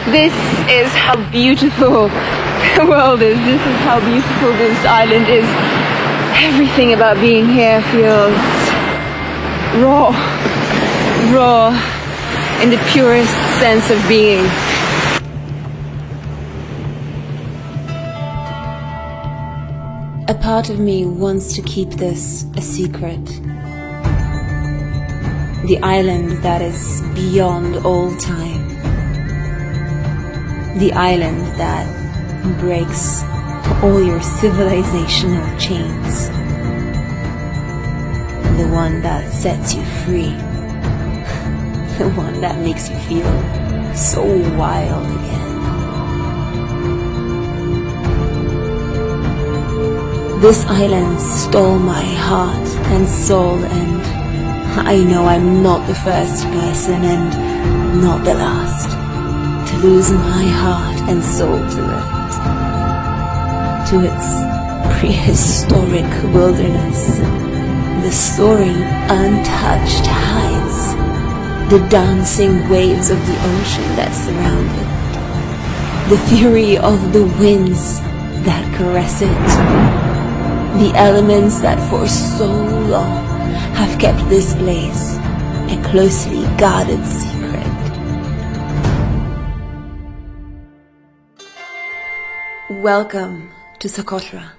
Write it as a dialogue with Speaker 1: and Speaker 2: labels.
Speaker 1: This is how beautiful the world is. This is how beautiful this island is. Everything about being here feels raw in the purest sense of being.
Speaker 2: A part of me wants to keep this a secret. The island that is beyond all time. The island that breaks all your civilizational chains. The one that sets you free. The one that makes you feel so wild again. This island stole my heart and soul, and I know I'm not the first person and not the last to lose my heart and soul to its prehistoric wilderness, the soaring, untouched heights, the dancing waves of the ocean that surround it, the fury of the winds that caress it, the elements that for so long have kept this place a closely guarded secret. Welcome to Socotra.